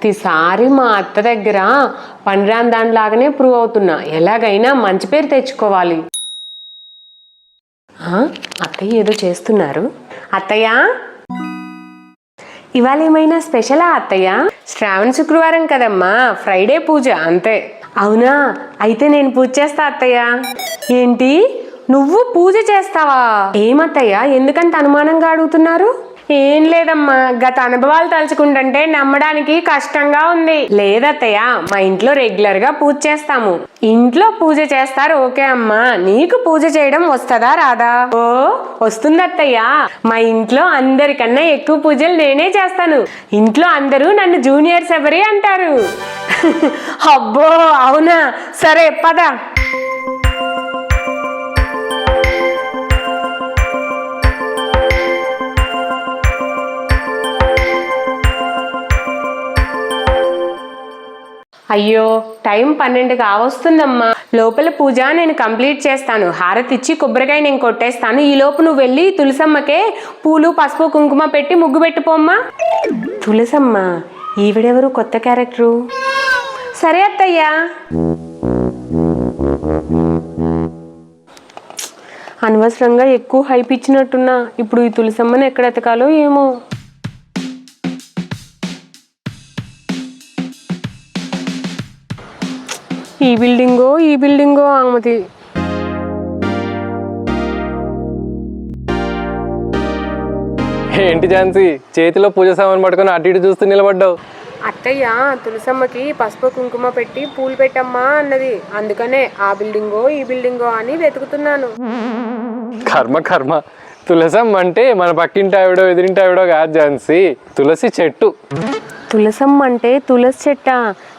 ప్రతిసారి మా అత్త దగ్గర పనిరాని దానిలాగానే ప్రూవ్ అవుతున్నా. ఎలాగైనా మంచి పేరు తెచ్చుకోవాలి. అత్తయ్య ఏదో చేస్తున్నారు. అత్తయ్య, ఇవాళ ఏమైనా స్పెషలా అత్తయ్య? శ్రావణ శుక్రవారం కదమ్మా, ఫ్రైడే పూజ అంతే. అవునా, అయితే నేను పూజ చేస్తా అత్తయ్య. ఏంటి, నువ్వు పూజ చేస్తావా? ఏమత్తయ్య, ఎందుకంత అనుమానంగా అడుగుతున్నారు? ఏం లేదమ్మా, గత అనుభవాలు తలుచుకుంటుంటే నమ్మడానికి కష్టంగా ఉంది. లేదత్తయ్య, మా ఇంట్లో రెగ్యులర్ గా పూజ చేస్తాము. ఇంట్లో పూజ చేస్తారు ఓకే అమ్మా, నీకు పూజ చేయడం వస్తుందా రాదా? ఓ వస్తుందత్తయ్య, మా ఇంట్లో అందరికన్నా ఎక్కువ పూజలు నేనే చేస్తాను. ఇంట్లో అందరూ నన్ను జూనియర్ శబరి అంటారు. అబ్బో అవునా, సరే పద. అయ్యో, టైం 12 కావస్తుందమ్మా. లోపల పూజ నేను కంప్లీట్ చేస్తాను. హారతి ఇచ్చి కొబ్బరికాయ నేను కొట్టేస్తాను. ఈ లోపు నువ్వు వెళ్ళి తులసమ్మకే పూలు పసుపు కుంకుమ పెట్టి ముగ్గు పెట్టుకోమ్మా. తులసమ్మ, ఈవిడెవరు కొత్త క్యారెక్టరు? సరే అత్తయ్యా. అనవసరంగా ఎక్కువ హైప్ ఇచ్చినట్టున్నా. ఇప్పుడు ఈ తులసమ్మని ఎక్కడ ఎతకాలో ఏమో. ఈ బిల్డింగో ఆమది. ఏంటి ఝాన్సీ, చేతిలో పూజ సామాన్ పట్టుకొని అటు ఇటు చూస్తూ నిలబడ్డావు? అత్తయ్య తులసమ్మకి పసుపు కుంకుమ పెట్టి పూలు పెట్టమ్మా అన్నది. అందుకనే ఆ బిల్డింగో ఈ బిల్డింగో అని వెతుకుతున్నాను. కర్మ కర్మ, తులసమ్మ అంటే మన పక్కింటి ఆవిడో ఎదిరింటి ఆవిడో కాదు ఝాన్సీ, తులసి చెట్టు. తులసమ్మ అంటే తులసి చెట్ట?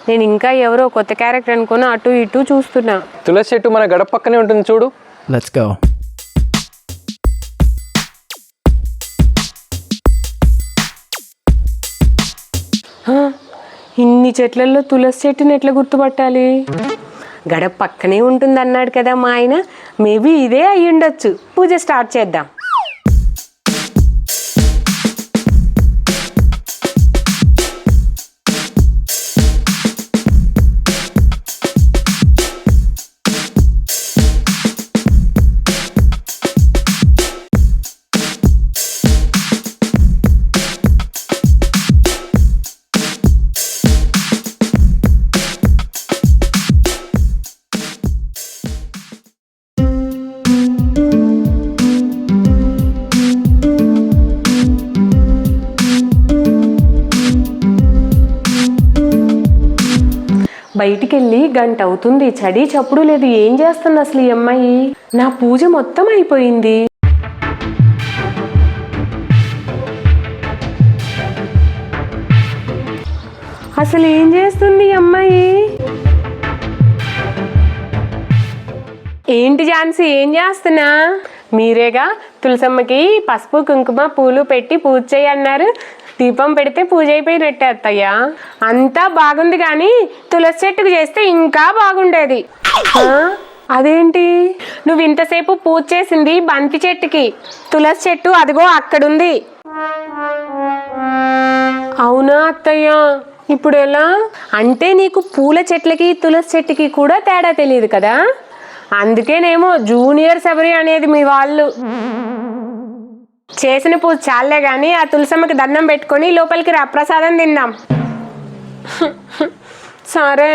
నేను ఇంకా ఎవరో కొత్త క్యారెక్టర్ అనుకుని అటు ఇటు చూస్తున్నా. తులసి చెట్టు మన గడప పక్కనే ఉంటుంది చూడు. Let's go. ఇన్ని చెట్లలో తులసి చెట్టుని ఎట్లా గుర్తుపట్టాలి? గడప పక్కనే ఉంటుంది అన్నాడు కదా మా ఆయన, మేబీ ఇదే అయి ఉండొచ్చు. పూజ స్టార్ట్ చేద్దాం. బయటికి వెళ్ళి గంట అవుతుంది, చడి చప్పుడు లేదు. ఏం చేస్తుంది అసలు ఈ అమ్మాయి? నా పూజ మొత్తం అయిపోయింది. అసలు ఏం చేస్తుంది ఈ అమ్మాయి? ఏంటి ఝాన్సీ, ఏం చేస్తున్నా? మీరేగా తులసమ్మకి పసుపు కుంకుమ పూలు పెట్టి పూజ చేయన్నారు. దీపం పెడితే పూజ అయిపోయినట్టే అత్తయ్య. అంతా బాగుంది కానీ తులసి చెట్టుకు చేస్తే ఇంకా బాగుండేది. అదేంటి, నువ్వు ఇంతసేపు పూజ చేసింది బంతి చెట్టుకి, తులసి చెట్టు అదిగో అక్కడుంది. అవునా అత్తయ్య, ఇప్పుడు ఎలా? అంటే నీకు పూల చెట్లకి తులసి చెట్టుకి కూడా తేడా తెలియదు కదా, అందుకేనేమో జూనియర్ శబరి అనేది మీ వాళ్ళు. చేసిన పూజ చాలే గాని ఆ తులసమ్మకి దండం పెట్టుకొని లోపలికి రా, ప్రసాదం తిందాం. సరే.